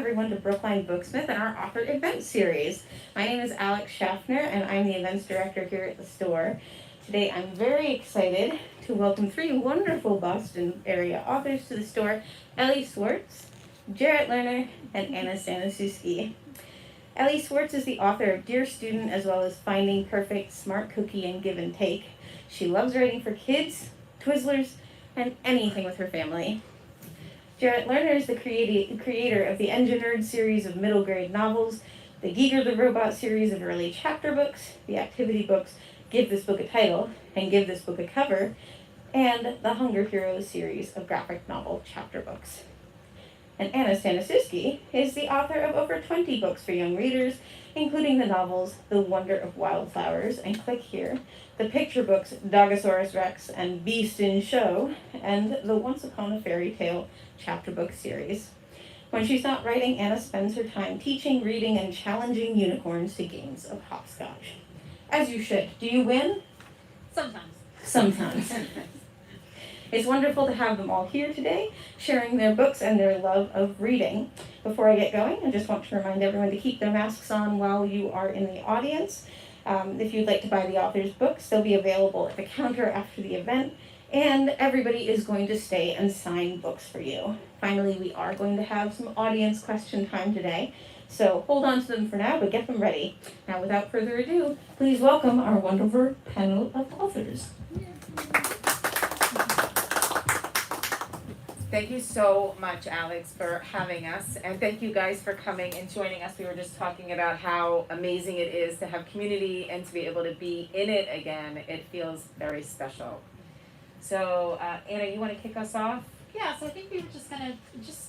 everyone to Brookline Booksmith and our author event series. My name is Alex Schaffner, and I'm the events director here at the store. Today I'm very excited to welcome three wonderful Boston area authors to the store: Elly Swartz, Jarrett Lerner, and Staniszewski. Elly Swartz is the author of Dear Student, as well as Finding Perfect, Smart Cookie, and Give and Take. She loves writing for kids, Twizzlers, and anything with her family. Jarrett Lerner is the creator of the Engine Nerd series of middle grade novels, the Geeger the Robot series of early chapter books, the activity books Give This Book a Title and Give This Book a Cover, and the Hunger Heroes series of graphic novel chapter books. And Staniszewski is the author of over 20 books for young readers, including the novels The Wonder of Wildflowers and Clique Here, the picture books Dogosaurus Rex and Beast in Show, and the Once Upon a Fairy Tale chapter book series. When she's not writing, Anna spends her time teaching, reading, and challenging unicorns to games of hopscotch. As you should. Do you win? Sometimes. Sometimes. It's wonderful to have them all here today, sharing their books and their love of reading. Before I get going, I just want to remind everyone to keep their masks on while you are in the audience. If you'd like to buy the author's books, they'll be available at the counter after the event, and everybody is going to stay and sign books for you. Finally, we are going to have some audience question time today, so hold on to them for now, but get them ready. Now, without further ado, please welcome our wonderful panel of authors. Thank you so much, Alex, for having us, and thank you guys for coming and joining us. We were just talking about how amazing it is to have community and to be able to be in it again. It feels very special. So, Anna, you want to kick us off? Yeah, so I think we were just gonna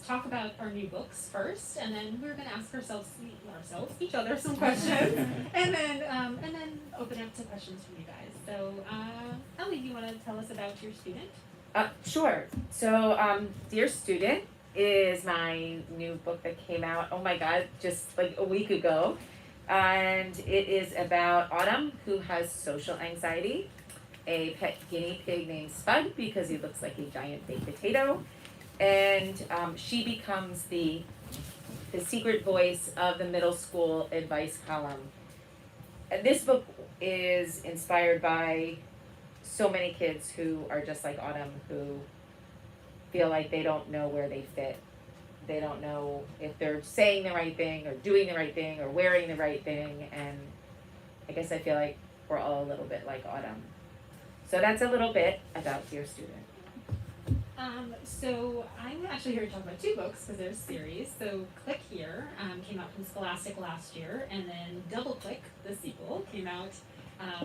talk about our new books first, and then we were gonna ask each other some questions, and then open up to questions from you guys. So, Elly, do you want to tell us about your student? Sure. So, Dear Student is my new book that came out, oh my God, just like a week ago. And it is about Autumn, who has social anxiety, a pet guinea pig named Spud because he looks like a giant baked potato. And she becomes the secret voice of the middle school advice column. And this book is inspired by so many kids who are just like Autumn, who feel like they don't know where they fit. They don't know if they're saying the right thing or doing the right thing or wearing the right thing. And I guess I feel like we're all a little bit like Autumn. So that's a little bit about Dear Student. So I'm actually here to talk about two books because they're a series. So Clique Here came out from Scholastic last year, and then Double Click, the sequel, came out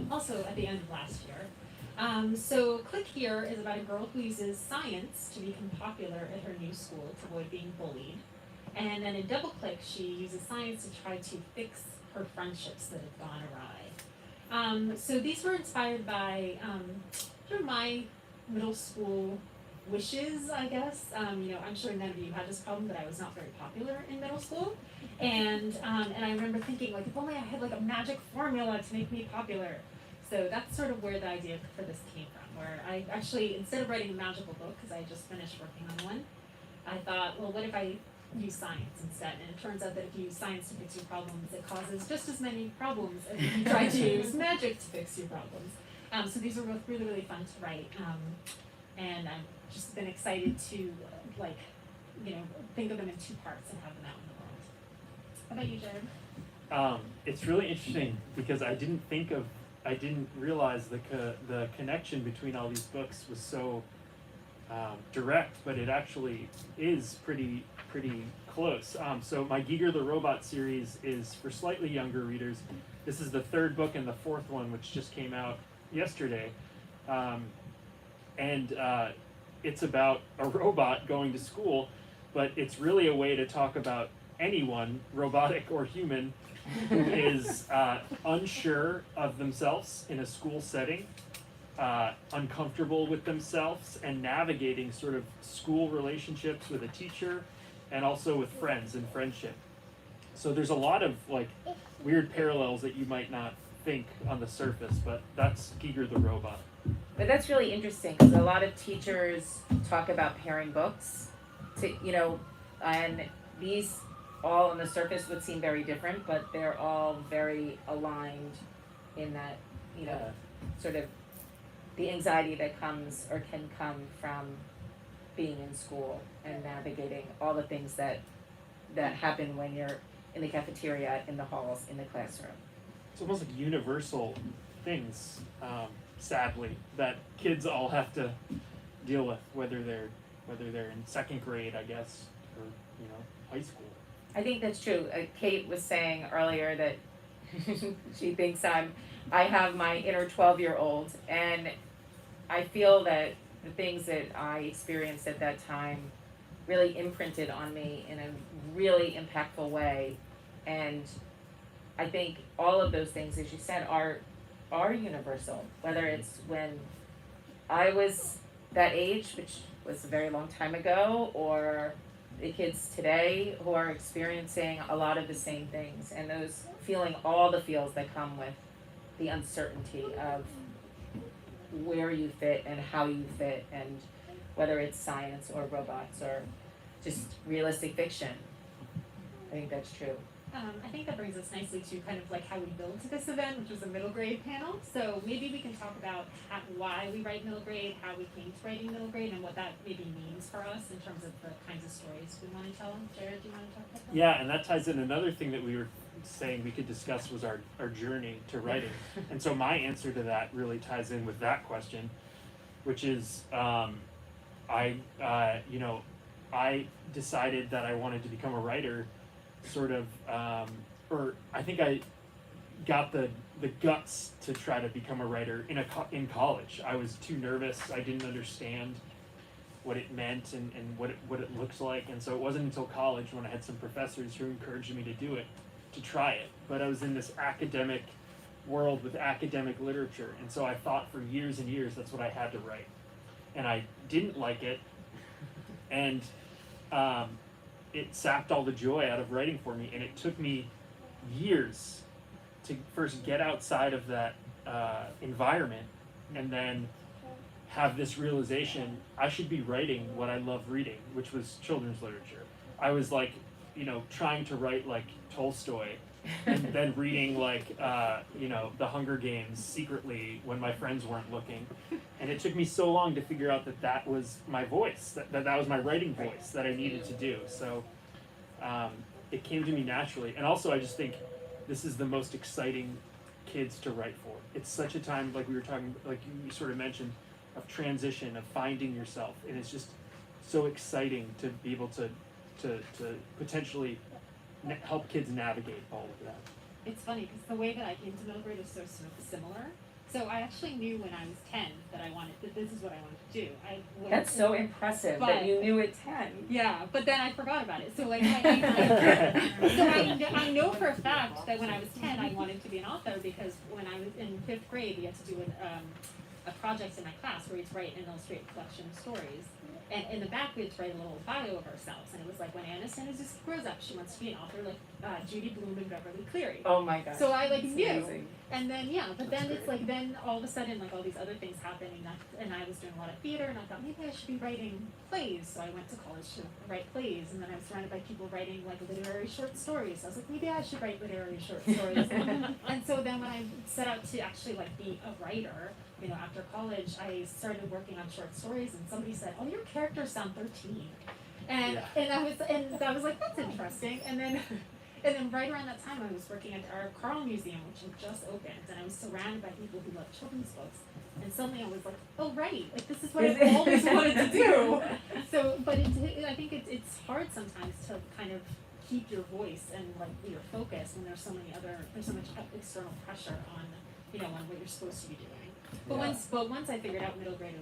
also at the end of last year. So Clique Here is about a girl who uses science to become popular at her new school to avoid being bullied. And then in Double Click, she uses science to try to fix her friendships that have gone awry. So these were inspired by my middle school wishes, I guess. I'm sure none of you had this problem, but I was not very popular in middle school. And I remember thinking, like, if only I had like a magic formula to make me popular. So that's sort of where the idea for this came from, where I actually, instead of writing a magical book, because I just finished working on one, I thought, well, what if I use science instead? And it turns out that if you use science to fix your problems, it causes just as many problems as if you try to use magic to fix your problems. So these were both really, really fun to write. And I've just been excited to, think of them in two parts and have them out in the world. How about you, Jared? It's really interesting because I didn't realize the connection between all these books was so direct, but it actually is pretty close. So my Geeger the Robot series is for slightly younger readers. This is the third book and the fourth one, which just came out yesterday. And it's about a robot going to school, but it's really a way to talk about anyone, robotic or human, who is unsure of themselves in a school setting, uncomfortable with themselves, and navigating sort of school relationships with a teacher and also with friends and friendship. So there's a lot of like weird parallels that you might not think on the surface, but that's Geeger the Robot. But that's really interesting because a lot of teachers talk about pairing books to, and these all on the surface would seem very different, but they're all very aligned in that, you know, sort of the anxiety that comes or can come from being in school and navigating all the things that happen when you're in the cafeteria, in the halls, in the classroom. It's almost like universal things, sadly, that kids all have to deal with, whether they're in second grade, I guess, or high school. I think that's true. Kate was saying earlier that she thinks I have my inner 12-year-old, and I feel that the things that I experienced at that time really imprinted on me in a really impactful way. And I think all of those things, as you said, are universal, whether it's when I was that age, which was a very long time ago, or the kids today who are experiencing a lot of the same things, and those feeling all the feels that come with the uncertainty of where you fit and how you fit, and whether it's science or robots or just realistic fiction. I think that's true. I think that brings us nicely to kind of like how we built to this event, which was a middle grade panel. So maybe we can talk about why we write middle grade, how we came to writing middle grade, and what that maybe means for us in terms of the kinds of stories we want to tell. Jared, do you want to talk about that? Yeah, and that ties in another thing that we were saying we could discuss was our journey to writing. And so my answer to that really ties in with that question, which is I decided that I wanted to become a writer sort of, or I think I got the guts to try to become a writer in college. I was too nervous. I didn't understand what it meant and what it looks like. And so it wasn't until college when I had some professors who encouraged me to do it, to try it. But I was in this academic world with academic literature. And so I thought for years and years that's what I had to write. And I didn't like it. And it sapped all the joy out of writing for me, and it took me years to first get outside of that environment and then have this realization I should be writing what I love reading, which was children's literature. I was like, trying to write like Tolstoy and then reading like, The Hunger Games secretly when my friends weren't looking. And it took me so long to figure out that was my voice, that was my writing voice that I needed to do. So it came to me naturally. And also I just think this is the most exciting kids to write for. It's such a time, like we were talking, like you sort of mentioned, of transition, of finding yourself. And it's just so exciting to be able to potentially help kids navigate all of that. It's funny because the way that I came to middle grade was so similar. So I actually knew when I was 10 that this is what I wanted to do. That's so impressive that you knew at 10. Yeah, but then I forgot about it. So like, I know for a fact that when I was 10, I wanted to be an author because when I was in 5th grade, we had to do a project in my class where we had to write and illustrate a collection of stories. And in the back, we had to write a little bio of ourselves. And it was like, when Anna Staniszewski grows up, she wants to be an author like Judy Blume and Beverly Cleary. Oh my gosh. So I knew. Amazing. And then, but then it's like, then all of a sudden, like all these other things happening. And I was doing a lot of theater, and I thought maybe I should be writing plays. So I went to college to write plays. And then I was surrounded by people writing like literary short stories. So I was like, maybe I should write literary short stories. And so then when I set out to actually like be a writer, after college, I started working on short stories, and somebody said, "Oh, your characters sound 13," and I was like, "That's interesting." And then right around that time, I was working at our Carl Museum, which had just opened, and I was surrounded by people who love children's books. And suddenly, I was like, "Oh, right! Like this is what I've always wanted to do." So, but I think it's hard sometimes to kind of keep your voice and like your focus when there's so much external pressure on on what you're supposed to be doing. But once I figured out middle grade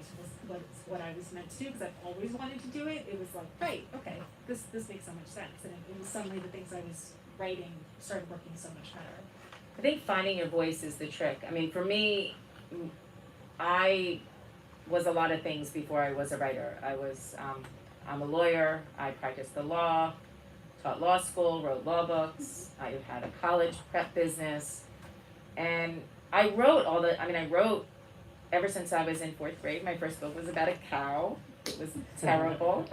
was what I was meant to do, because I've always wanted to do it, it was like, right, okay, this makes so much sense. And it was suddenly the things I was writing started working so much better. I think finding your voice is the trick. I mean, for me, I was a lot of things before I was a writer. I'm a lawyer, I practiced the law, taught law school, wrote law books, I had a college prep business, and I wrote ever since I was in 4th grade. My first book was about a cow. It was terrible.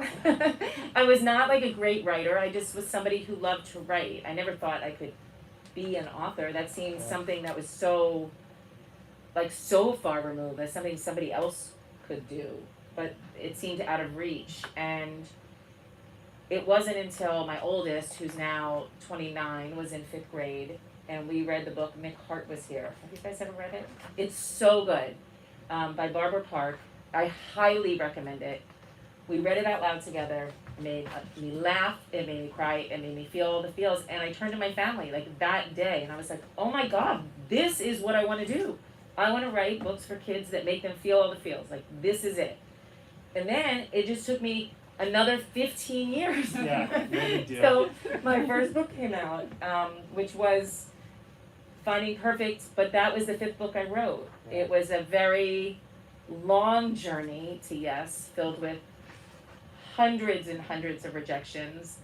I was not like a great writer. I just was somebody who loved to write. I never thought I could be an author. That seemed something that was so far removed as something somebody else could do. But it seemed out of reach. And it wasn't until my oldest, who's now 29, was in 5th grade, and we read the book Mick Hart Was Here. Have you guys ever read it? It's so good. By Barbara Park. I highly recommend it. We read it out loud together. It made me laugh. It made me cry. It made me feel all the feels. And I turned to my family like that day, and I was like, "Oh my God, this is what I want to do. I want to write books for kids that make them feel all the feels. Like this is it." And then it just took me another 15 years. Yeah, no big deal. So my first book came out, which was Finding Perfect, but that was the 5th book I wrote. It was a very long journey to yes, filled with hundreds and hundreds of rejections.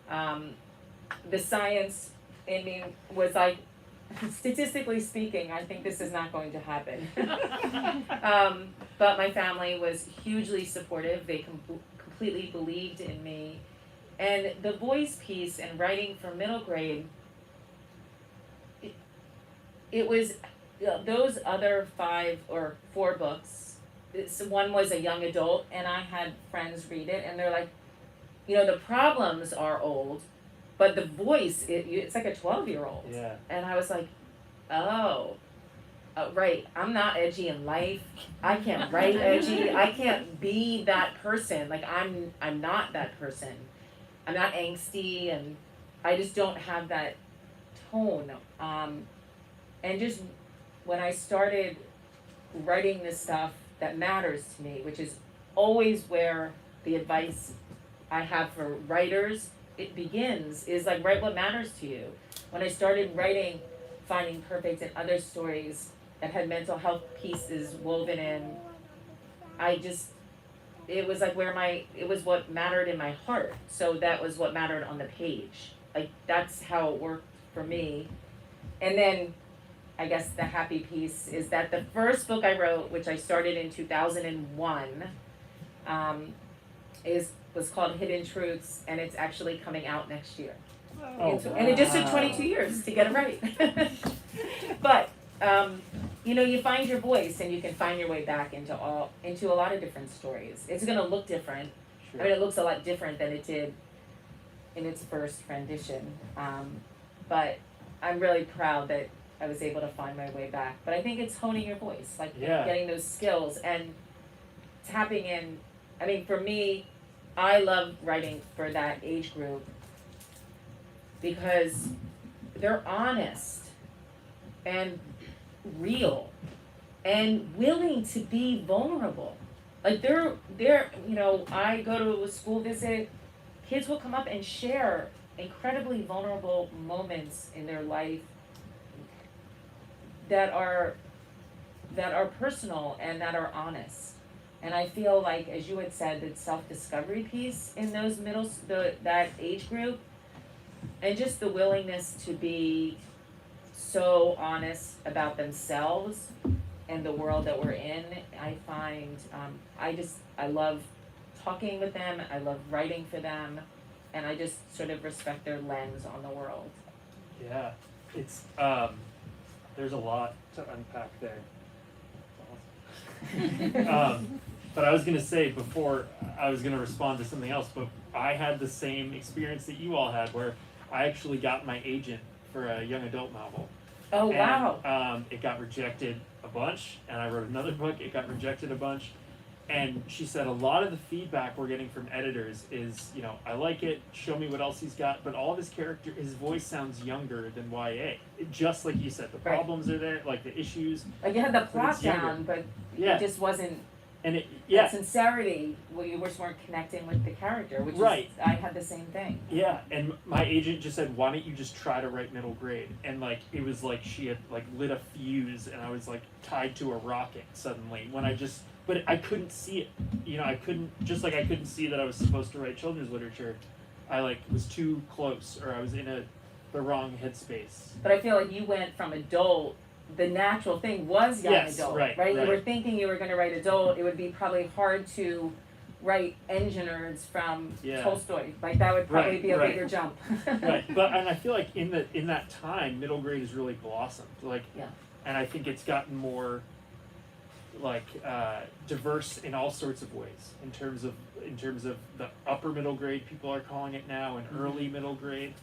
The science in me was like, statistically speaking, I think this is not going to happen. But my family was hugely supportive. They completely believed in me. And the voice piece and writing for middle grade, it was those other 5 or 4 books. One was a young adult, and I had friends read it, and they're like, the problems are old, but the voice, it's like a 12-year-old. Yeah. And I was like, oh, right, I'm not edgy in life. I can't write edgy. I can't be that person. Like, I'm not that person. I'm not angsty, and I just don't have that tone. And just when I started writing this stuff that matters to me, which is always where the advice I have for writers, it begins, is like, write what matters to you. When I started writing Finding Perfect and other stories that had mental health pieces woven in, it was like it was what mattered in my heart. So that was what mattered on the page. Like, that's how it worked for me. And then I guess the happy piece is that the first book I wrote, which I started in 2001, was called Hidden Truths, and it's actually coming out next year. Oh, And it just took 22 years to get it right. But you find your voice, and you can find your way back into a lot of different stories. It's going to look different. Sure. I mean, it looks a lot different than it did in its first rendition. But I'm really proud that I was able to find my way back. But I think it's honing your voice, like getting those skills and tapping in. I mean, for me, I love writing for that age group because they're honest and real and willing to be vulnerable. Like they're I go to a school visit, kids will come up and share incredibly vulnerable moments in their life that are personal and that are honest. And I feel like, as you had said, the self-discovery piece in those that age group, and just the willingness to be so honest about themselves and the world that we're in, I find, I love talking with them, I love writing for them, and I just sort of respect their lens on the world. Yeah, it's there's a lot to unpack there. But I was gonna say before I was gonna respond to something else, but I had the same experience that you all had, where I actually got my agent for a young adult novel. Oh, And, wow. It got rejected a bunch, and I wrote another book. It got rejected a bunch, and she said a lot of the feedback we're getting from editors is, I like it. Show me what else he's got. But all of his voice sounds younger than YA. Just like you said, the Right. problems are there, like the issues. Like you had the But plot it's younger. down, but Yeah. it just wasn't And that sincerity where you just weren't connecting with the character, which Right. is, I had the same thing. Yeah, and my agent just said, "Why don't you just try to write middle grade?" And it was like she had lit a fuse, and I was tied to a rocket suddenly. But I couldn't see it. I couldn't see that I was supposed to write children's literature. I was too close, or I was in the wrong headspace. But I feel like you went from adult. The natural thing was young Yes, adult, right? You right. were thinking you were going to write adult. It would be probably hard to write engine nerds from Yeah. Tolstoy. Like that would probably Right, be a right. bigger jump. Right, but and I feel like in that time, middle grade has really blossomed. Like, Yeah. and I think it's gotten more like diverse in all sorts of ways. In terms of the upper middle grade, people are calling it now, and early middle grade.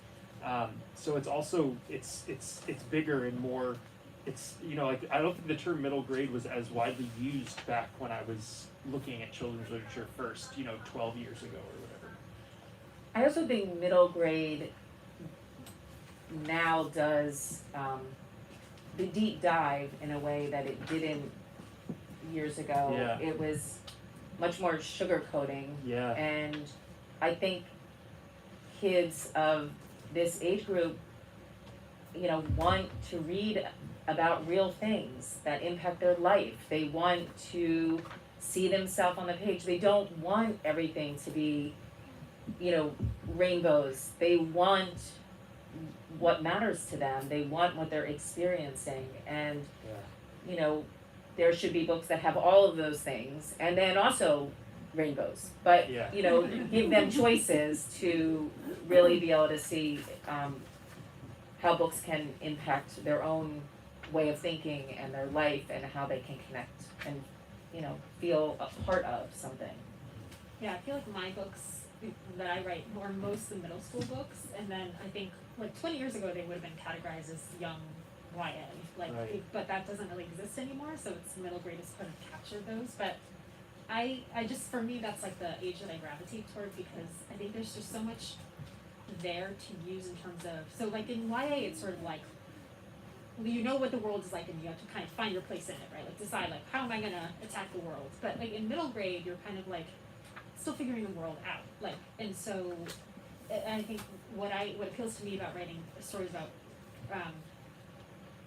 So it's also it's bigger and more. It's like I don't think the term middle grade was as widely used back when I was looking at children's literature first. 12 years ago or whatever. I also think middle grade now does the deep dive in a way that it didn't years ago. Yeah. It was much more sugarcoating, Yeah. and I think kids of this age group, want to read about real things that impact their life. They want to see themselves on the page. They don't want everything to be, rainbows. They want what matters to them. They want what they're experiencing. And, there should be books that have all of those things. And then also rainbows. But, Yeah. Give them choices to really be able to see how books can impact their own way of thinking and their life and how they can connect and, feel a part of something. Yeah, I feel like my books that I write are mostly middle school books, and then I think like 20 years ago they would have been categorized as young YA, Right. but that doesn't really exist anymore. So it's middle grade has kind of captured those. But I just for me that's like the age that I gravitate toward because I think there's just so much there to use in terms of so like in YA it's sort of like you know what the world is like and you have to kind of find your place in it, right? Like decide like how am I gonna attack the world? But like in middle grade you're kind of like still figuring the world out. Like and so I think what appeals to me about writing stories about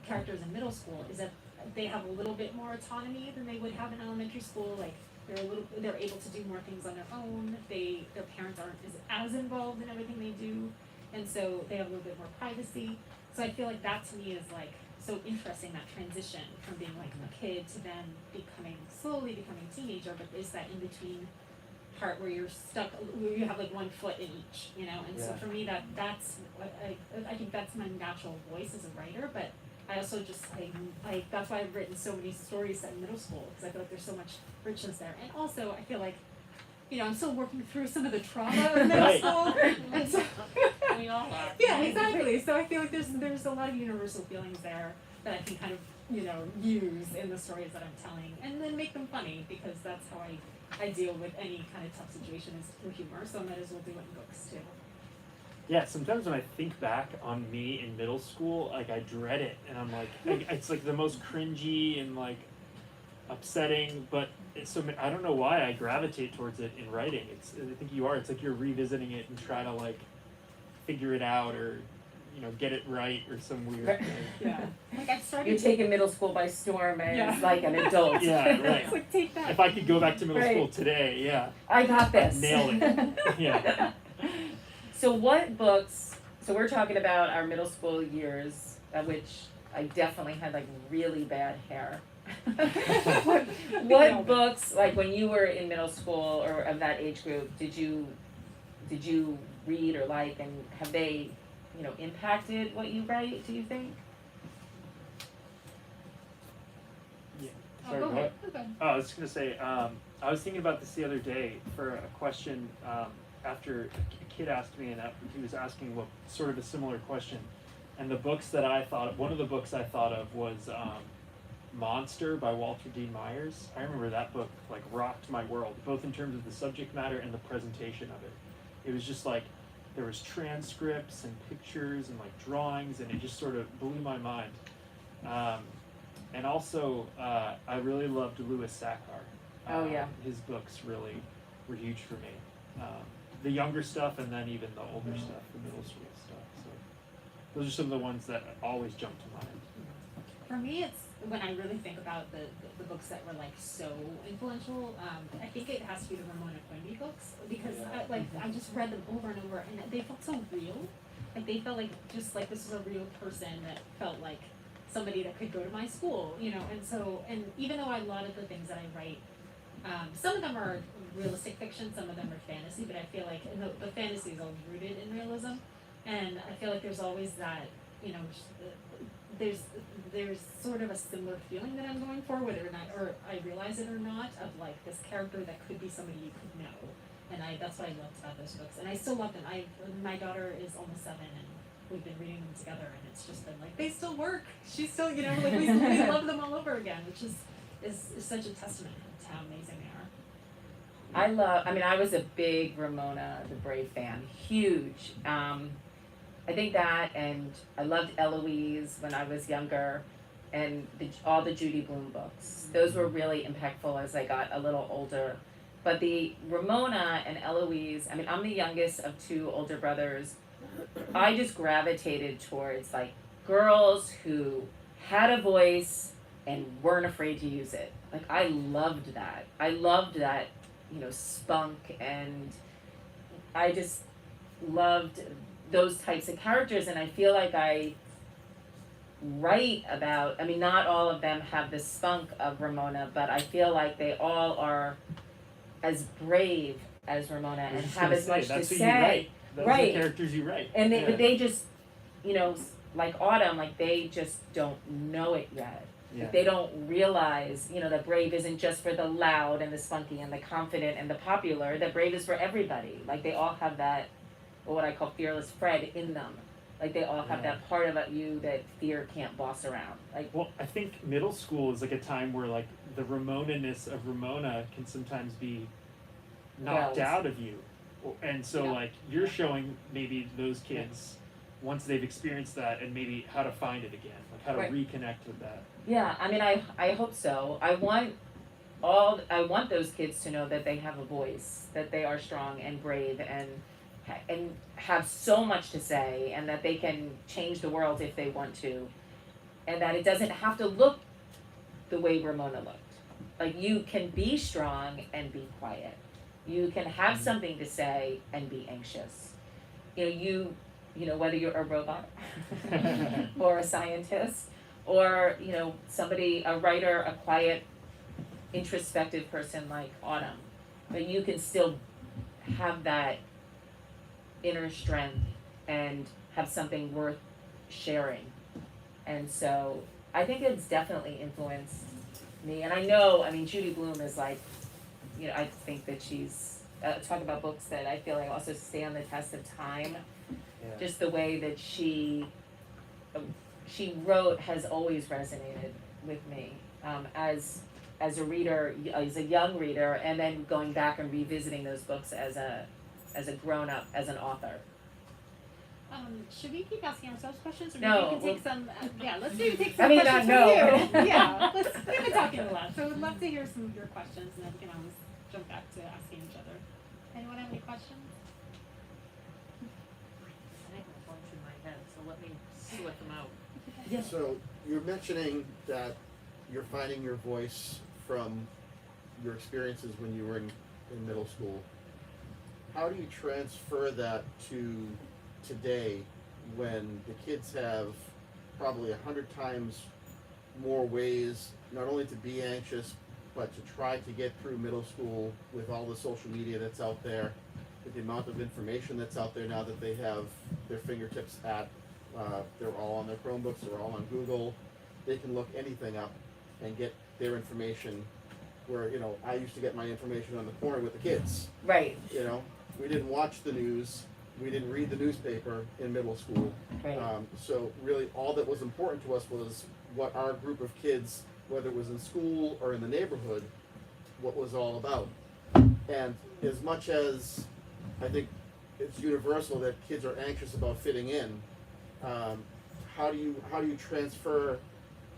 characters in middle school is that they have a little bit more autonomy than they would have in elementary school. Like they're able to do more things on their own. Their parents aren't as involved in everything they do, and so they have a little bit more privacy. So I feel like that to me is like so interesting, that transition from being like a kid to then slowly becoming a teenager, but there's that in between part where you're stuck, where you have like one foot in each, and so Yeah. for me that's what I think that's my natural voice as a writer, but I also just I that's why I've written so many stories set in middle school because I feel like there's so much richness there, and also I feel like I'm still working through some of the trauma of middle Right. school, and so We all are. yeah, exactly. So I feel like there's a lot of universal feelings there that I can kind of use in the stories that I'm telling, and then make them funny because that's how I deal with any kind of tough situation is through humor. So I might as well do it in books too. Yeah, sometimes when I think back on me in middle school, like I dread it, and I'm like, it's like the most cringy and like upsetting. But I don't know why I gravitate towards it in writing. I think you are. It's like you're revisiting it and try to like figure it out or get it right or some weird thing. Yeah, like I've started. You're taking middle school by storm as Yeah. like an adult. Yeah, right. It's like take that. If I could go back to middle Right. school today, yeah, I got this. nailed it. Yeah. So what books, so we're talking about our middle school years, which I definitely had like really bad hair. what books, like when you were in middle school or of that age group, did you read or like, and have they, impacted what you write, do you think? Oh, go ahead. Go ahead. Oh, I was gonna say, I was thinking about this the other day for a question after a kid asked me, and he was asking what sort of a similar question, and one of the books I thought of was Monster by Walter Dean Myers. I remember that book like rocked my world, both in terms of the subject matter and the presentation of it. It was just like there was transcripts and pictures and like drawings, and it just sort of blew my mind. And also, I really loved Louis Sachar. Oh, yeah. His books really were huge for me. The younger stuff, and then even the older stuff, the middle school stuff. So those are some of the ones that always jump to mind. For me, it's when I really think about the books that were like so influential. I think it has to be the Ramona Quimby books because I just read them over and over, and they felt so real. Like they felt like just like this was a real person that felt like somebody that could go to my school, And so, and even though a lot of the things that I write Some of them are realistic fiction, some of them are fantasy, but I feel like the fantasy is all rooted in realism, and I feel like there's always that, you know, there's sort of a similar feeling that I'm going for, whether or not, or I realize it or not, of like this character that could be somebody you could know, and that's what I loved about those books, and I still love them. My daughter is almost 7, and we've been reading them together, and it's just been like, they still work. She's still, you know, like we love them all over again, which is such a testament to how amazing they are. I was a big Ramona the Brave fan, huge. I think that, and I loved Eloise when I was younger, and all the Judy Blume books. Those were really impactful as I got a little older. But the Ramona and Eloise, I mean, I'm the youngest of 2 older brothers. I just gravitated towards like girls who had a voice and weren't afraid to use it. Like I loved that. You know, spunk, and I just loved those types of characters, and I feel like I write about, I mean, not all of them have the spunk of Ramona, but I feel like they all are as brave as Ramona and have as much to say. Those are the characters you write. And they just, you know, like Autumn, like they just don't know it yet. Yeah. They don't realize, you know, that brave isn't just for the loud and the spunky and the confident and the popular. That brave is for everybody. Like they all have that, or what I call fearless Fred in them. Like they all have that part about you that fear can't boss around. Like, well, I think middle school is like a time where like the Ramona-ness of Ramona can sometimes be knocked out of you, and so like you're showing maybe those kids once they've experienced that, and maybe how to find it again, like how to reconnect with that. Yeah, I mean, I hope so. I want those kids to know that they have a voice, that they are strong and brave and have so much to say, and that they can change the world if they want to, and that it doesn't have to look the way Ramona looked. Like you can be strong and be quiet. You can have something to say and be anxious. You know, whether you're a robot or a scientist, or, you know, somebody, a writer, a quiet, introspective person like Autumn, but you can still have that inner strength and have something worth sharing. And so I think it's definitely influenced me. And I know, I mean, Judy Blume is like, you know, I think that she's, talk about books that I feel like also stand the test of time. Yeah. Just the way that she wrote has always resonated with me, as a reader, as a young reader, and then going back and revisiting those books as a grown-up, as an author. Should we keep asking ourselves questions, or No, maybe we can take some? Let's maybe take some I mean, questions no. from you. Yeah, we've been talking a lot, so we'd love to hear some of your questions, and then we can always jump back to asking each other. Anyone have any questions? I have a bunch in my head, so let me sort them out. Yeah. So you're mentioning that you're finding your voice from your experiences when you were in middle school. How do you transfer that to today when the kids have probably 100 times more ways not only to be anxious, but to try to get through middle school with all the social media that's out there, with the amount of information that's out there now that they have their fingertips at? They're all on their Chromebooks, they're all on Google. They can look anything up and get their information, where, you know, I used to get my information on the corner with the kids. Right. You know, we didn't watch the news, we didn't read the newspaper in middle school. Right. So really all that was important to us was what our group of kids, whether it was in school or in the neighborhood, what was all about. And as much as I think it's universal that kids are anxious about fitting in, how do you transfer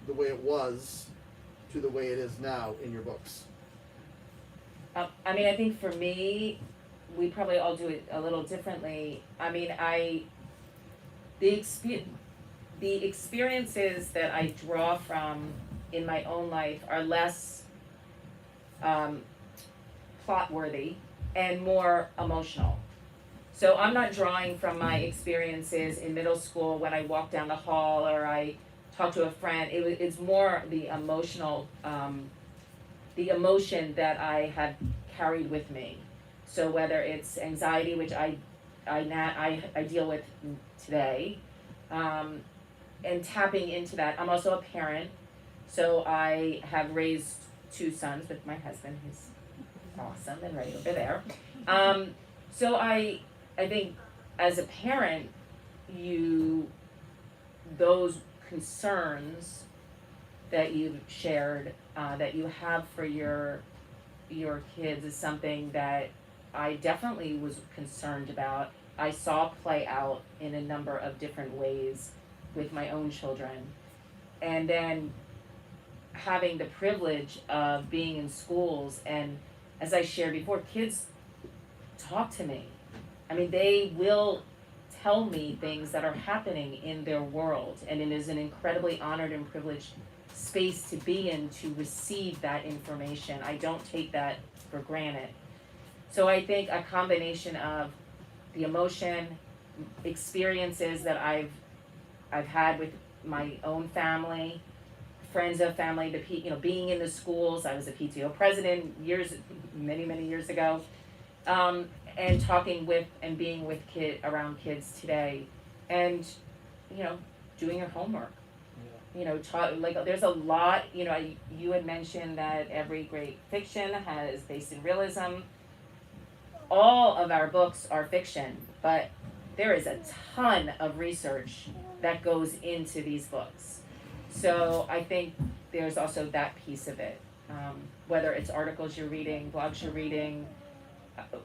the way it was to the way it is now in your books? I mean, I think for me, we probably all do it a little differently. I mean, the experiences that I draw from in my own life are less plot-worthy and more emotional. So I'm not drawing from my experiences in middle school when I walk down the hall or I talk to a friend. It's more the emotional the emotion that I have carried with me. So whether it's anxiety, which I deal with today, and tapping into that. I'm also a parent, so I have raised 2 sons with my husband, who's awesome and right over there. So I think as a parent, those concerns that you've shared, that you have for your kids is something that I definitely was concerned about. I saw play out in a number of different ways with my own children. And then having the privilege of being in schools, and as I shared before, kids talk to me. I mean, they will tell me things that are happening in their world, and it is an incredibly honored and privileged space to be in to receive that information. I don't take that for granted. So I think a combination of the emotion, experiences that I've had with my own family, friends of family, being in the schools. I was a PTO president many years ago, and talking with and being with around kids today, and doing your homework. There's a lot. You had mentioned that every great fiction is based in realism. All of our books are fiction, but there is a ton of research that goes into these books. So I think there's also that piece of it. Whether it's articles you're reading, blogs you're reading,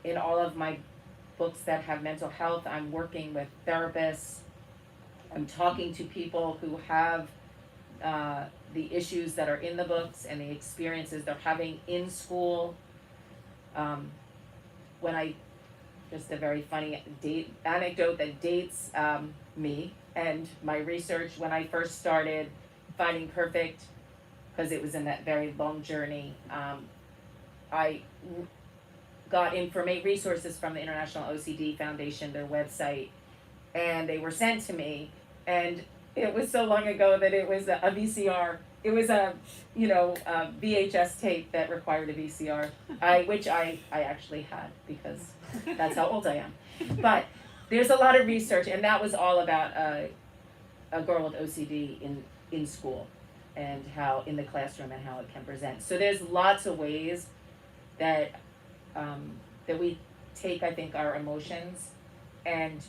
in all of my books that have mental health, I'm working with therapists. I'm talking to people who have the issues that are in the books and the experiences they're having in school. Just a very funny anecdote that dates me and my research. When I first started Finding Perfect, because it was in that very long journey, I got resources from the International OCD Foundation, their website, and they were sent to me. And it was so long ago that it was a VCR. It was a VHS tape that required a VCR, which I actually had, because that's how old I am. But there's a lot of research, and that was all about a girl with OCD in school, and how in the classroom and how it can present. So there's lots of ways that we take, I think, our emotions and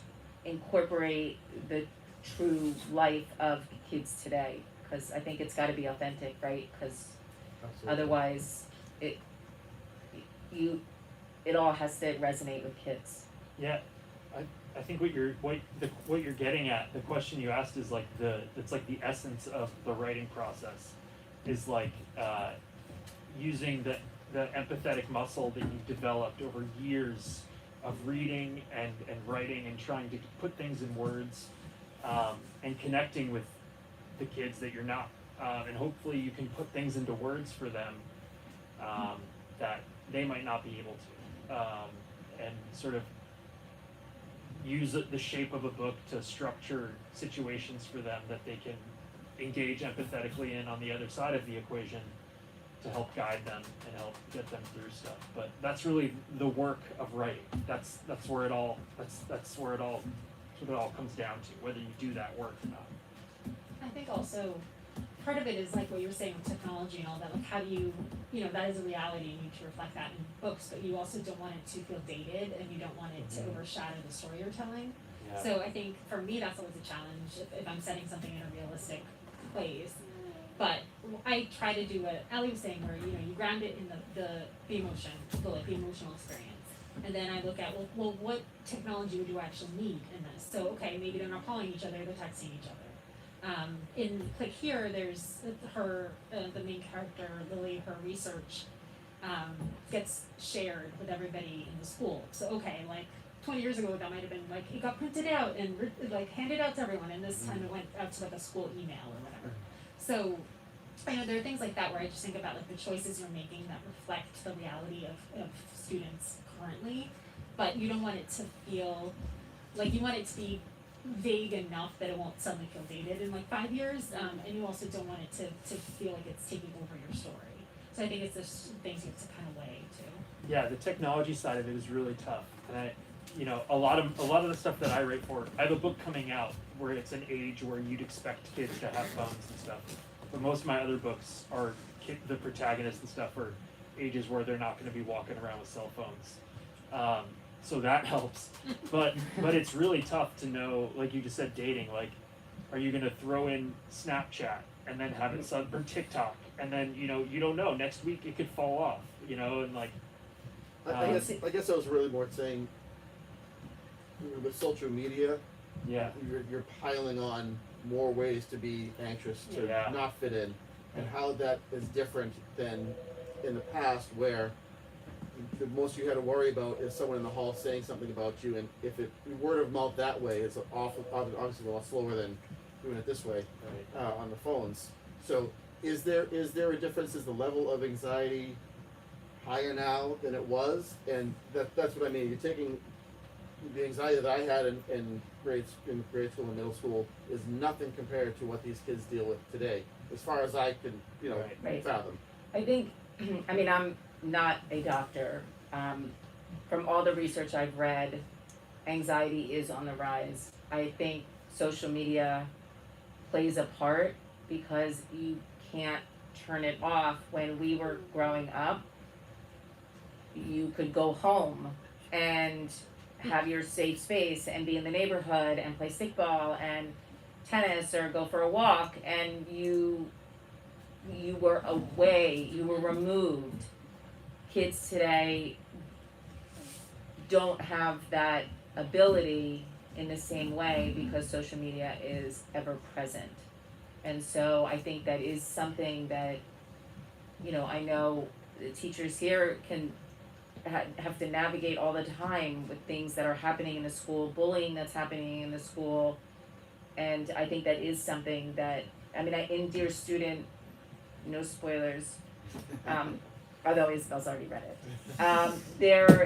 incorporate the true life of kids today, because I think it's got to be authentic, right? Because otherwise it all has to resonate with kids. Yeah, I think what you're getting at, the question you asked is it's like the essence of the writing process, is like using the empathetic muscle that you've developed over years of reading and writing and trying to put things in words, and connecting with the kids that you're not, and hopefully you can put things into words for them that they might not be able to, and sort of use the shape of a book to structure situations for them that they can engage empathetically in on the other side of the equation, to help guide them and help get them through stuff. But that's really the work of writing. That's where it all comes down to, whether you do that work or not. I think also part of it is like what you were saying with technology and all that, like how do you that is a reality, you need to reflect that in books, but you also don't want it to feel dated, and you don't want it to overshadow the story you're telling. Yeah. So I think for me that's always a challenge if I'm setting something in a realistic place. But I try to do what Elly was saying, where you ground it in the emotion, the emotional experience, and then I look at well what technology do I actually need in this? So okay, maybe they're not calling each other, they're texting each other. In Clique here, there's her, the main character, Lily, her research gets shared with everybody in the school. So okay, like 20 years ago, that might have been like it got printed out and like handed out to everyone, and this time it went out to like a school email or whatever. So there are things like that where I just think about like the choices you're making that reflect the reality of students currently, but you don't want it to feel like you want it to be vague enough that it won't suddenly feel dated in like 5 years, and you also don't want it to feel like it's taking over your story. So So I think it's just things you have to kind of weigh too. Yeah, the technology side of it is really tough, and a lot of the stuff that I write for, I have a book coming out where it's an age where you'd expect kids to have phones and stuff, but most of my other books are the protagonists and stuff are ages where they're not going to be walking around with cell phones, so that helps. But it's really tough to know, like you just said, dating. Like, are you going to throw in Snapchat and then have it or TikTok, and then you don't know, next week it could fall off, and like. I guess I was really more saying, with social media, Yeah. you're piling on more ways to be anxious to Yeah. not fit in, and how that is different than in the past, where the most you had to worry about is someone in the hall saying something about you, and if it word of mouth that way is obviously a lot slower than doing it this way on the phones. So is there a difference? Is the level of anxiety higher now than it was? And that's what I mean. You're taking the anxiety that I had in grade school and middle school is nothing compared to what these kids deal with today, as far as I can Right. fathom. I think, I mean, I'm not a doctor. From all the research I've read, anxiety is on the rise. I think social media plays a part because you can't turn it off. When we were growing up, you could go home and have your safe space and be in the neighborhood and play stickball and tennis or go for a walk, and you were away, you were removed. Kids today don't have that ability in the same way because social media is ever present. And so I think that is something that, I know the teachers here can have to navigate all the time with things that are happening in the school, bullying that's happening in the school. And I think that is something that, in Dear Student, no spoilers, although Isabel's already read it. There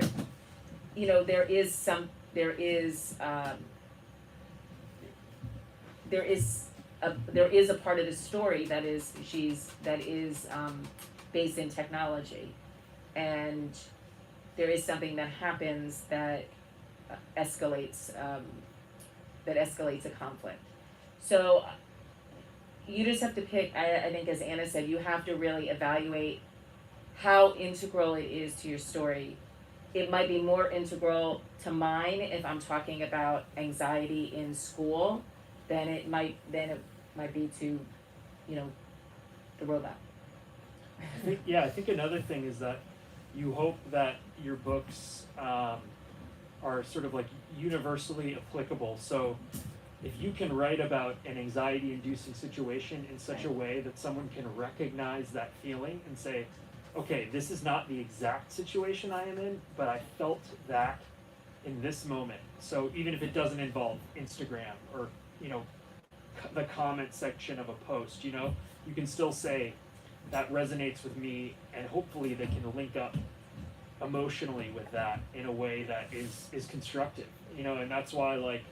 is a part of the story that is based in technology, and there is something that happens that escalates a conflict. So you just have to pick. I think, as Anna said, you have to really evaluate how integral it is to your story. It might be more integral to mine if I'm talking about anxiety in school than it might be to, the robot. I think another thing is that you hope that your books are sort of like universally applicable. So if you can write about an anxiety-inducing situation in such a way that someone can recognize that feeling and say, okay, this is not the exact situation I am in, but I felt that in this moment. So even if it doesn't involve Instagram or, the comment section of a post, you can still say that resonates with me, and hopefully they can link up emotionally with that in a way that is constructive, and that's why, like,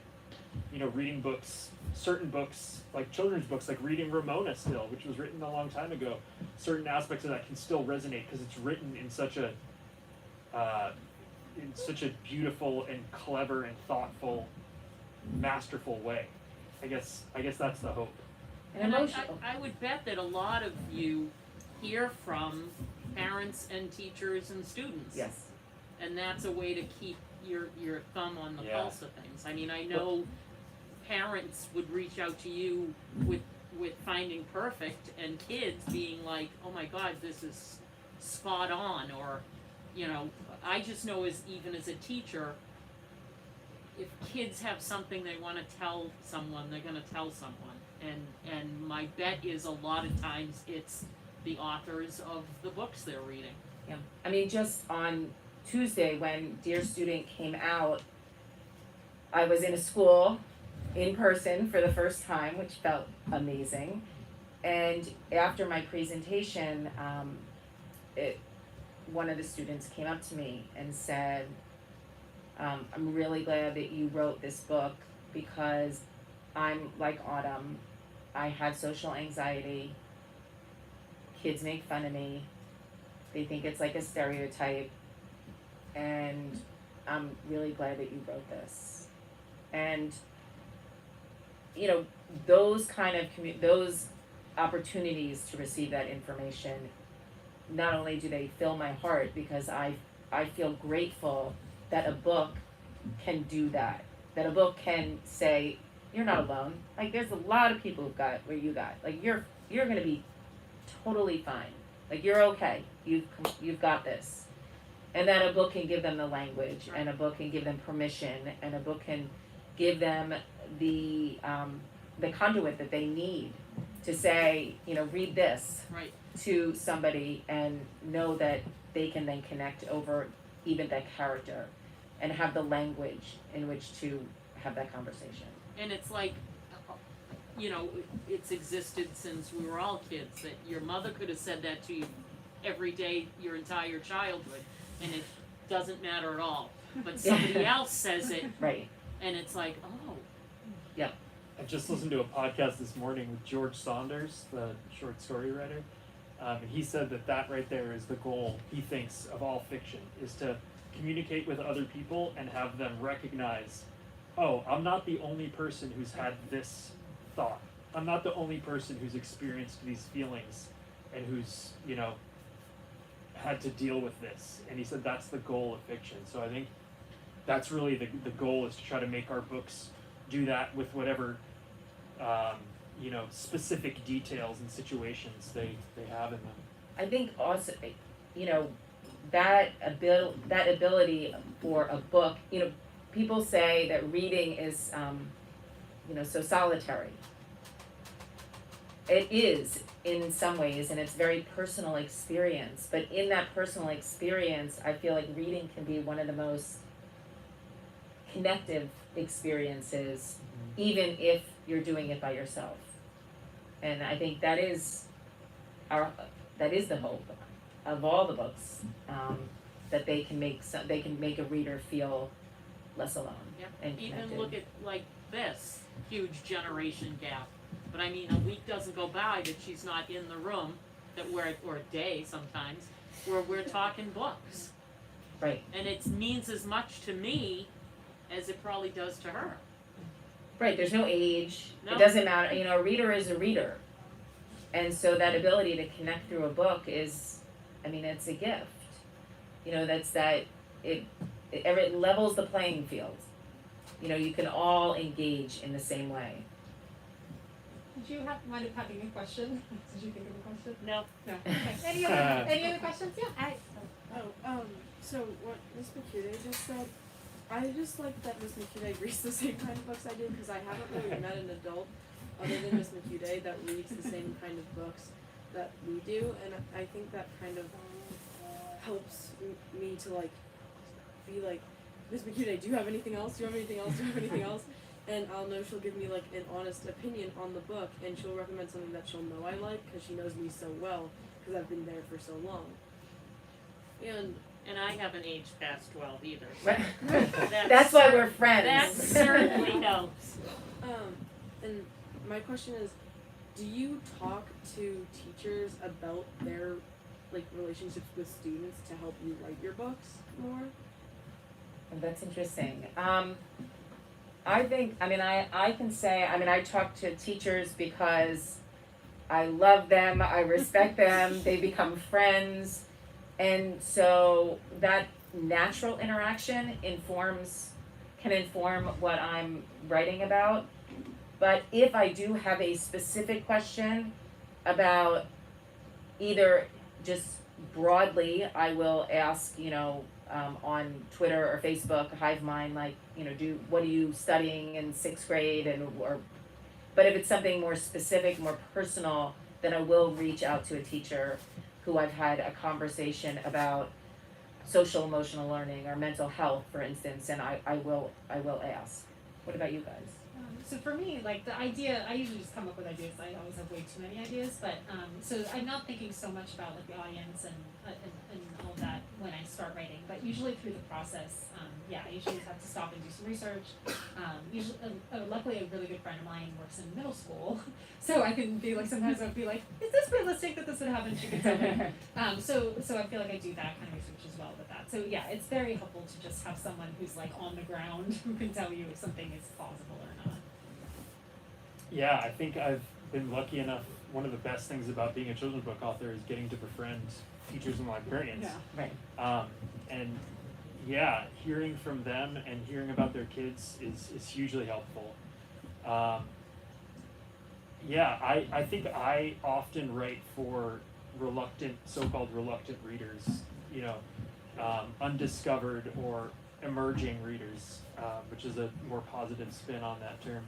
reading books, certain books, like children's books, like reading Ramona still, which was written a long time ago, certain aspects of that can still resonate because it's written in such a beautiful and clever and thoughtful, masterful way. I guess that's the hope. And I would bet that a lot of you hear from parents and teachers and students. Yes. And that's a way to keep your thumb on the Yeah. pulse of things. I know parents would reach out to you with Finding Perfect, and kids being like, oh my God, this is spot on, or, I just know even as a teacher, if kids have something they want to tell someone, they're going to tell someone. And my bet is a lot of times it's the authors of the books they're reading. Yeah. Just on Tuesday when Dear Student came out, I was in a school in person for the first time, which felt amazing. And after my presentation, one of the students came up to me and said, I'm really glad that you wrote this book because I'm like Autumn. I had social anxiety. Kids make fun of me. They think it's like a stereotype, and I'm really glad that you wrote this. And, you know, those kind of those opportunities to receive that information, not only do they fill my heart because I feel grateful that a book can do that. That a book can say, you're not alone. Like, there's a lot of people who've got what you got. Like, you're gonna be totally fine. Like, you're okay. You've got this. And that a book can give them the language, and a book can give them permission, and a book can give them the conduit that they need to say, you know, read this Right. to somebody and know that they can then connect over even that character and have the language in which to have that conversation. And it's like, you know, it's existed since we were all kids, that your mother could have said that to you every day your entire childhood, and it doesn't matter at all. But somebody else says it, Right. and it's like, oh, I just listened to a podcast this morning with George Saunders, the short story writer, and he said that right there is the goal, he thinks, of all fiction, is to communicate with other people and have them recognize, oh, I'm not the only person who's had this thought. I'm not the only person who's experienced these feelings and who's, you know, had to deal with this. And he said that's the goal of fiction. So I think that's really the goal, is to try to make our books do that with whatever you know, specific details and situations they have in them. I think also, you know, that ability for a book, you know, people say that reading is, you know, so solitary. It is in some ways, and it's very personal experience. But in that personal experience, I feel like reading can be one of the most connective experiences, even if you're doing it by yourself. And I think that is the hope of all the books, that they can make a reader feel less alone and connected. even look at like this huge generation gap. But I mean, a week doesn't go by that she's not in the room, or a day sometimes, where we're talking books. Right. And it means as much to me as it probably does to her. Right, there's no age. No. It doesn't matter. You know, a reader is a reader. And so that ability to connect through a book is, I mean, it's a gift. You know, it levels the playing field. You know, you can all engage in the same way. Did you mind up having a question? Did you think of a question? No. No. Okay. Any other questions? Yeah. So what Miss McCuday just said, I just like that Miss McCuday reads the same kind of books I do, because I haven't really met an adult other than Miss McCuday that reads the same kind of books that we do, and I think that kind of helps me to like be like, Miss McCuday, do you have anything else? Do you have anything else? Do you have anything else? And I'll know she'll give me like an honest opinion on the book, and she'll recommend something that she'll know I like because she knows me so well, because I've been there for so long. And I haven't aged past 12 either. Right. That's why we're friends. That certainly helps. And my question is, do you talk to teachers about their like relationships with students to help you write your books more? That's interesting. I think, I can say, I talk to teachers because I love them, I respect them, they become friends. And so that natural interaction can inform what I'm writing about. But if I do have a specific question about either just broadly, I will ask, on Twitter or Facebook, Hive Mind, like, what are you studying in 6th grade, but if it's something more specific, more personal, then I will reach out to a teacher who I've had a conversation about social emotional learning or mental health, for instance, and I will ask. What about you guys? So for me, like the idea, I usually just come up with ideas. I always have way too many ideas, but so I'm not thinking so much about like the audience and all that when I start writing, but usually through the process, I usually have to stop and do some research. Usually, luckily, a really good friend of mine works in middle school, so I can be like, sometimes I'll be like, is this realistic that this would happen? She can tell me. So I feel like I do that kind of research as well with that. So yeah, it's very helpful to just have someone who's like on the ground who can tell you if something is plausible or not. Yeah, I think I've been lucky enough. One of the best things about being a children's book author is getting to befriend teachers and librarians. Right. And yeah, hearing from them and hearing about their kids is hugely helpful. I think I often write for so-called reluctant readers, undiscovered or emerging readers, which is a more positive spin on that term.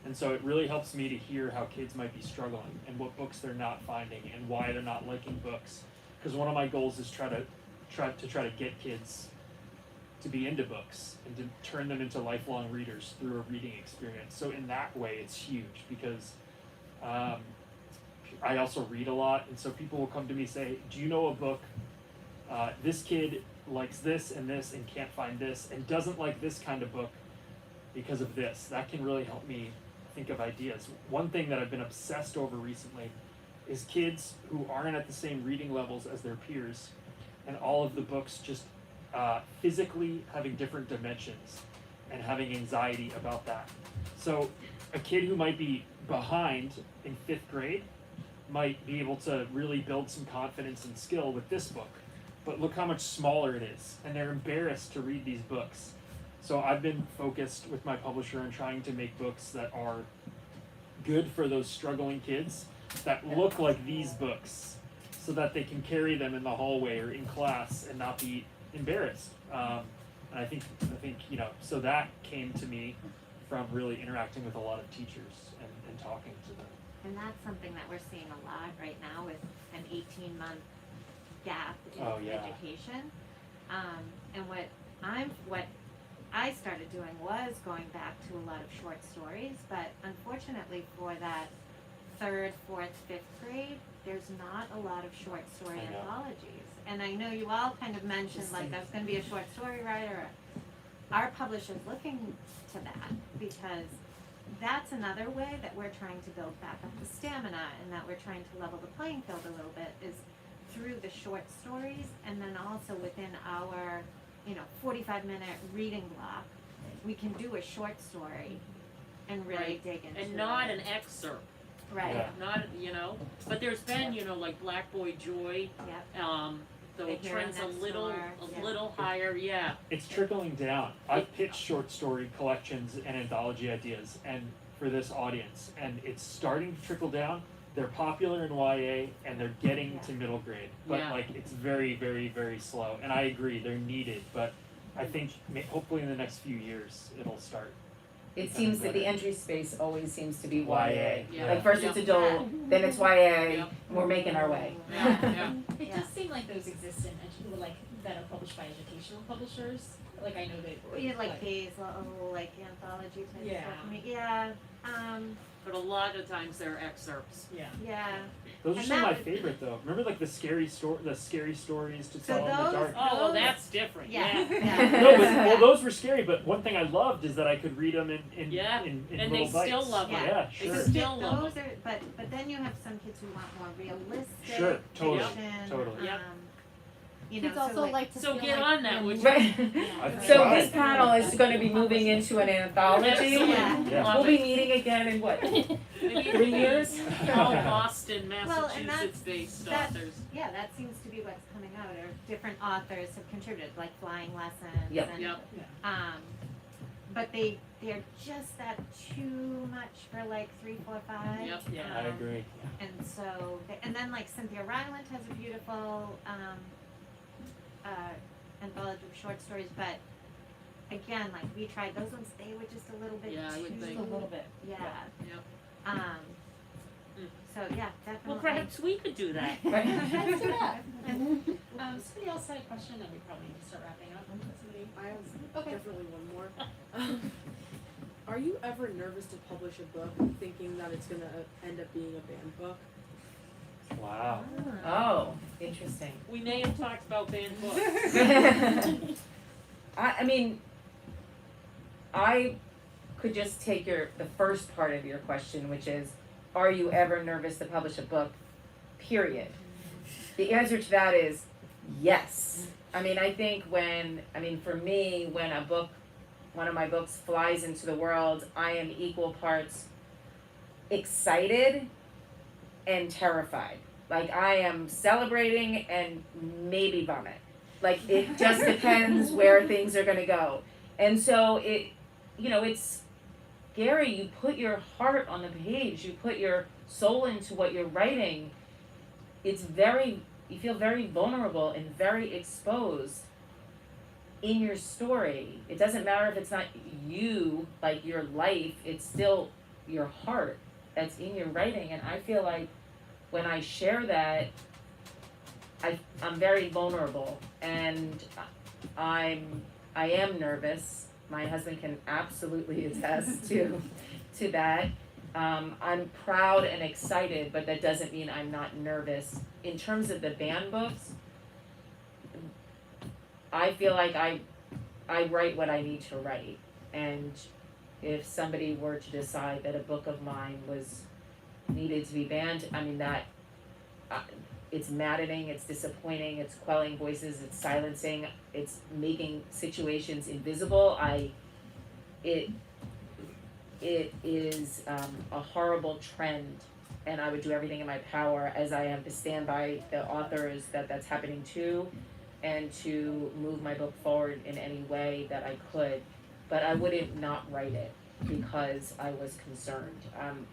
And so it really helps me to hear how kids might be struggling and what books they're not finding and why they're not liking books. Because one of my goals is try to get kids to be into books and to turn them into lifelong readers through a reading experience. So in that way, it's huge because I also read a lot, and so people will come to me and say, do you know a book, this kid likes this and can't find this and doesn't like this kind of book because of this. That can really help me think of ideas. One thing that I've been obsessed over recently is kids who aren't at the same reading levels as their peers, and all of the books just physically having different dimensions and having anxiety about that. So a kid who might be behind in 5th grade might be able to really build some confidence and skill with this book, but look how much smaller it is, and they're embarrassed to read these books. So I've been focused with my publisher on trying to make books that are good for those struggling kids, that look like these books, so that they can carry them in the hallway or in class and not be embarrassed. And I think so that came to me from really interacting with a lot of teachers and talking to them. And that's something that we're seeing a lot right now with an 18-month gap in education. And what I started doing was going back to a lot of short stories, but unfortunately for that 3rd, 4th, 5th grade, there's not a lot of short story anthologies. And I know you all kind of mentioned like I was going to be a short story writer. Our publisher's looking to that because that's another way that we're trying to build back up the stamina and that we're trying to level the playing field a little bit is through the short stories, and then also within our 45-minute reading block, we can do a short story and really dig into it. And not an excerpt. Right. Yeah. Not, but there's been, like Black Boy Joy, Yep. the The Hero trend's a Next little Door, higher, yeah. It's trickling down. I've pitched short story collections and anthology ideas and for this audience, and it's starting to trickle down. They're popular in YA and they're getting to middle grade, but it's very, very, very slow. And I agree, they're needed, but I think hopefully in the next few years it'll start. It seems that the entry space always seems to be YA. Yeah. Like first it's adult, then it's YA, and we're making our way. Yeah. It does seem like those exist in that are published by educational publishers. Like I know that. You like these little anthology type Yeah. stuff. Yeah. But a lot of times they're excerpts. Yeah. Yeah. Those are And some of my that- favorite though. Remember like the scary stories to So tell in the those- dark. Oh, well, that's different, Yeah. No, but those were scary. But one thing I loved is that I could read them in And little they bites. still love them. Yeah, They sure. still love Those are, but then you have some kids who want more realistic Sure, totally, fiction. totally. Yep. Kids also like to So feel get like on that, would you? Right. I've So tried. this panel is going to be moving into an anthology. Yeah. Yeah. We'll be meeting again in what, 3 years? All Boston, Well, and Massachusetts-based that- authors. Yeah, that seems to be what's coming out, or different authors have contributed, like Flying Lessons. Yep. And, Yep. but they're just that too much for like 3, 4, 5. Yep. Yeah. I agree. And so, and then like Cynthia Ryland has a beautiful anthology of short stories, but again, like we tried those ones, they were just a little bit Yeah, I would too, think. A little bit. yeah. Yep. So yeah, definitely. Well, perhaps we could do that. Right. Let's do that. Somebody else had a question, and we probably need to start wrapping up. Somebody. I have Okay. definitely one more. Are you ever nervous to publish a book thinking that it's gonna end up being a banned book? Wow. Oh, interesting. We may have talked about banned books. I mean, I could just take the first part of your question, which is, are you ever nervous to publish a book? Period. The answer to that is yes. I mean, I think for me, when one of my books flies into the world, I am equal parts excited and terrified. Like, I am celebrating and maybe vomit. Like, it just depends where things are gonna go. And so it's scary. You put your heart on the page, you put your soul into what you're writing. You feel very vulnerable and very exposed in your story. It doesn't matter if it's not you, like your life, it's still your heart that's in your writing. And I feel like when I share that, I'm very vulnerable, and I am nervous. My husband can absolutely attest to that. I'm proud and excited, but that doesn't mean I'm not nervous. In terms of the banned books, I feel like I write what I need to write, and if somebody were to decide that a book of mine needed to be banned, I mean it's maddening, it's disappointing, it's quelling voices, it's silencing, it's making situations invisible. It is a horrible trend, and I would do everything in my power, as I am, to stand by the authors that's happening to, and to move my book forward in any way that I could. But I wouldn't not write it because I was concerned.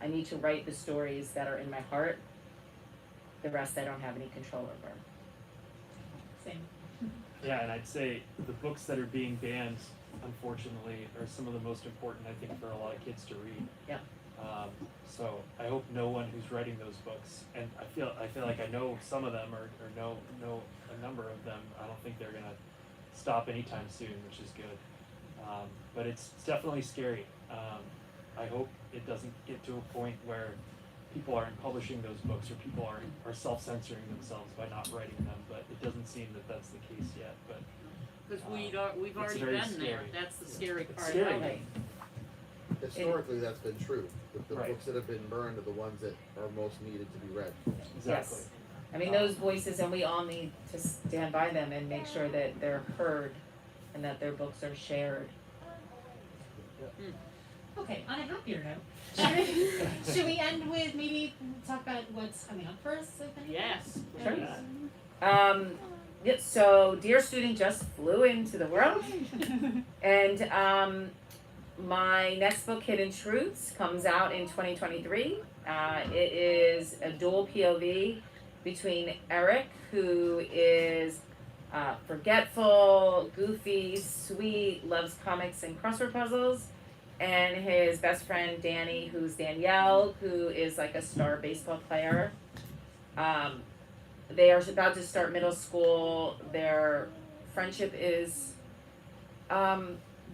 I need to write the stories that are in my heart. The rest I don't have any control over. Same. Yeah, and I'd say the books that are being banned, unfortunately, are some of the most important, I think, for a lot of kids to read. Yeah. So I hope no one who's writing those books, and I feel like I know some of them, or know a number of them. I don't think they're gonna stop anytime soon, which is good. But it's definitely scary. I hope it doesn't get to a point where people aren't publishing those books, or people are self-censoring themselves by not writing them. But it doesn't seem that that's the case yet. But Because we've it's already very been there. scary. That's the scary It's part scary. about it. Right. Historically, that's been true. The Right. books that have been burned are the ones that are most needed to be read. Exactly. Yes. I mean, those voices, and we all need to stand by them and make sure that they're heard and that their books are shared. Okay, on a happier note, should we end with maybe talk about what's coming up for us? If anything? Yes. Sure. So Dear Student just flew into the world, and my next book, Hidden Truths, comes out in 2023. It is a dual POV between Eric, who is forgetful, goofy, sweet, loves comics and crossword puzzles, and his best friend Danny, who's Danielle, who is like a star baseball player. They are about to start middle school. Their friendship is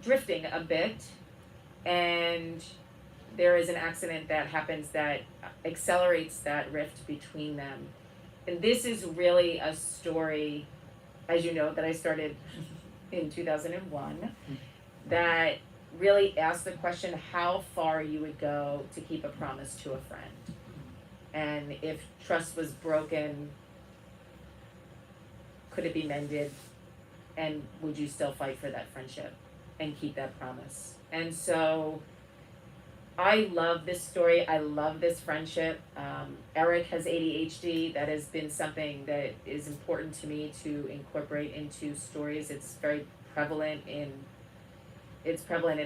drifting a bit, and there is an accident that happens that accelerates that rift between them. And this is really a story, as you know, that I started in 2001, that really asked the question how far you would go to keep a promise to a friend. And if trust was broken, could it be mended? And would you still fight for that friendship and keep that promise? And so I love this story. I love this friendship. Eric has ADHD. That has been something that is important to me to incorporate into stories. It's very prevalent in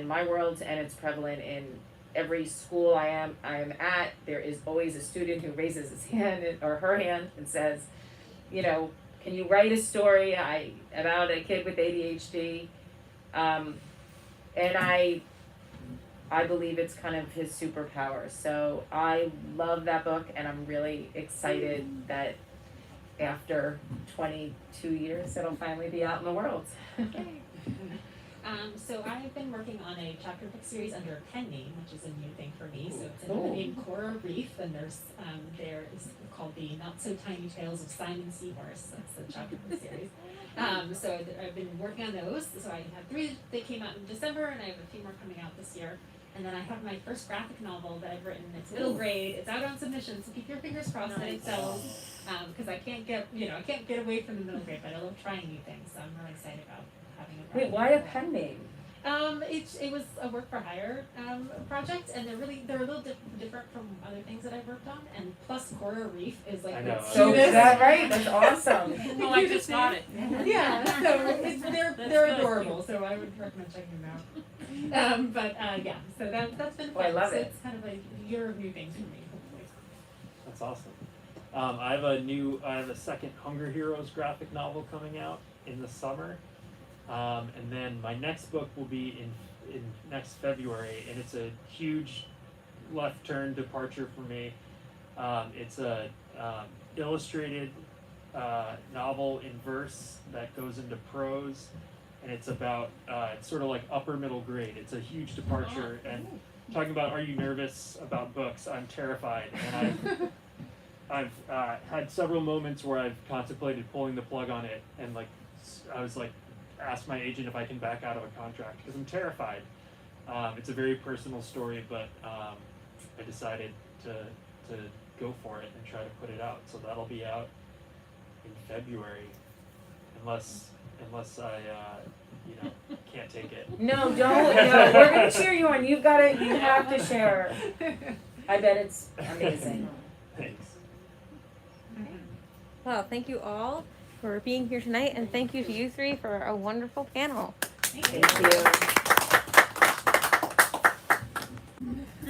my world, and it's prevalent in every school I am at. There is always a student who raises his hand or her hand and says, can you write a story about a kid with ADHD? And I believe it's kind of his superpower. So I love that book, and I'm really excited that after 22 years it'll finally be out in the world. So I've been working on a chapter book series under a pen name, which is a new thing for me. So it's under the name Coral Reef, and there is called the Not So Tiny Tales of Simon Seahorse. That's the chapter book series. So I've been working on those. So I have 3 that came out in December, and I have a few more coming out this year. And then I have my first graphic novel that I've written. It's middle grade. It's out on submission, so keep your fingers crossed that it sells. Because I can't get away from the middle grade, but I love trying new things. So I'm really excited about having a Wait, graphic why a novel. pen name? It was a work for hire project, and they're a little different from other things that I've worked on. And plus, Coral Reef is like I know. So is that right? That's awesome. Oh, I just got it. Yeah, so they're good. adorable. So I would recommend checking them out. Yeah, so that's been fun. Oh, I love so it. It's kind of like a year of new things for me, hopefully. That's awesome. I have a second Hunger Heroes graphic novel coming out in the summer. And then my next book will be in next February, and it's a huge left turn departure for me. It's a illustrated novel in verse that goes into prose, and it's about it's sort of like upper middle grade. It's a huge departure, and talking about are you nervous about books? I'm terrified, and I've had several moments where I've contemplated pulling the plug on it, and I was like, ask my agent if I can back out of a contract because I'm terrified. It's a very personal story, but I decided to go for it and try to put it out. So that'll be out in February, unless I can't take it. No, don't. No, we're gonna cheer you on. You've got it. You have to share. I bet it's amazing. Thanks. Well, thank you all for being here tonight, and thank you to you 3 for a wonderful panel. Thank you.